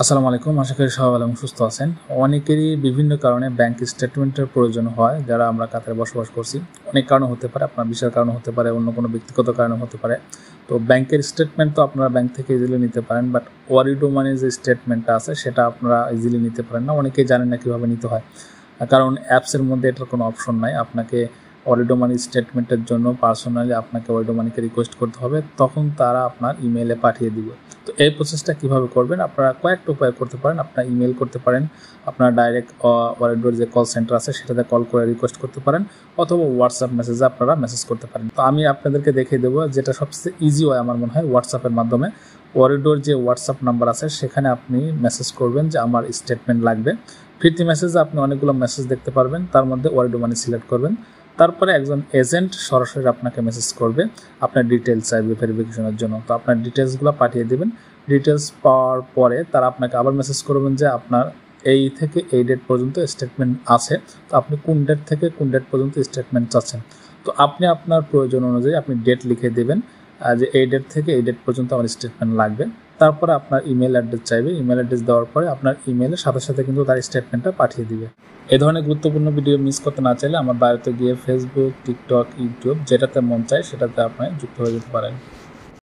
আসসালামু আলাইকুম, আশা করি সবাই ভালো এবং সুস্থ আছেন। অনেকেরই বিভিন্ন কারণে ব্যাংক স্টেটমেন্টের প্রয়োজন হয় যারা আমরা কাতারে বসবাস করছি। অনেক কারণ হতে পারে, আপনার ভিসার কারণে হতে পারে, অন্য কোনো ব্যক্তিগত কারণে হতে পারে। তো ব্যাংকের স্টেটমেন্ট তো আপনারা ব্যাংক থেকে ইজিলি নিতে পারেন, বাট ওয়ারিডো মানির যে স্টেটমেন্টটা আছে সেটা আপনারা ইজিলি নিতে পারেন না। অনেকেই জানেন না কীভাবে নিতে হয়, কারণ অ্যাপসের মধ্যে এটার কোনো অপশন নাই। আপনাকে ওয়ারিডো মানি স্টেটমেন্টের জন্য পার্সোনালি আপনাকে ওয়ারিডো মানিকে রিকোয়েস্ট করতে হবে, তখন তারা আপনার ইমেইলে পাঠিয়ে দিবে। তো এই প্রসেসটা কীভাবে করবেন, আপনারা কয়েকটা উপায় করতে পারেন। আপনারা ইমেল করতে পারেন, আপনারা ডাইরেক্ট ওয়ারিডোর যে কল সেন্টার আছে সেটাতে কল করে রিকোয়েস্ট করতে পারেন, অথবা হোয়াটসঅ্যাপ মেসেজে আপনারা মেসেজ করতে পারেন। তো আমি আপনাদেরকে দেখিয়ে দেবো যেটা সবচেয়ে ইজি হয় আমার মনে হয়, হোয়াটসঅ্যাপের মাধ্যমে। ওয়ারিডোর যে হোয়াটসঅ্যাপ নাম্বার আছে সেখানে আপনি মেসেজ করবেন যে আমার স্টেটমেন্ট লাগবে। ফ্রিতে মেসেজে আপনি অনেকগুলো মেসেজ দেখতে পারবেন, তার মধ্যে ওয়ারিডো মানি সিলেক্ট করবেন। তারপরে একজন এজেন্ট সরাসরি আপনাকে মেসেজ করবে, আপনার ডিটেলস চাইবে ভেরিফিকেশনের জন্য। তো আপনার ডিটেলসগুলো পাঠিয়ে দেবেন। ডিটেলস পাওয়ার পরে তারা আপনাকে আবার মেসেজ করবেন যে আপনার এই থেকে এই ডেট পর্যন্ত স্টেটমেন্ট আছে, তো আপনি কোন ডেট থেকে কোন ডেট পর্যন্ত স্টেটমেন্ট চাচ্ছেন। তো আপনি আপনার প্রয়োজন অনুযায়ী আপনি ডেট লিখে দেবেন যে এই ডেট থেকে এই ডেট পর্যন্ত আমার স্টেটমেন্ট লাগবে। তারপরে আপনার ইমেল অ্যাড্রেস চাইবে, ইমেল অ্যাড্রেস দেওয়ার পরে আপনার ইমেলের সাথে সাথে কিন্তু তার স্টেটমেন্টটা পাঠিয়ে দিবে। এই ধরনের গুরুত্বপূর্ণ ভিডিও মিস করতে না চাইলে আমার বায়োতে গিয়ে ফেসবুক, টিকটক, ইউটিউব যেটাতে মন চায় সেটাতে আপনি যুক্ত হয়ে যেতে পারেন।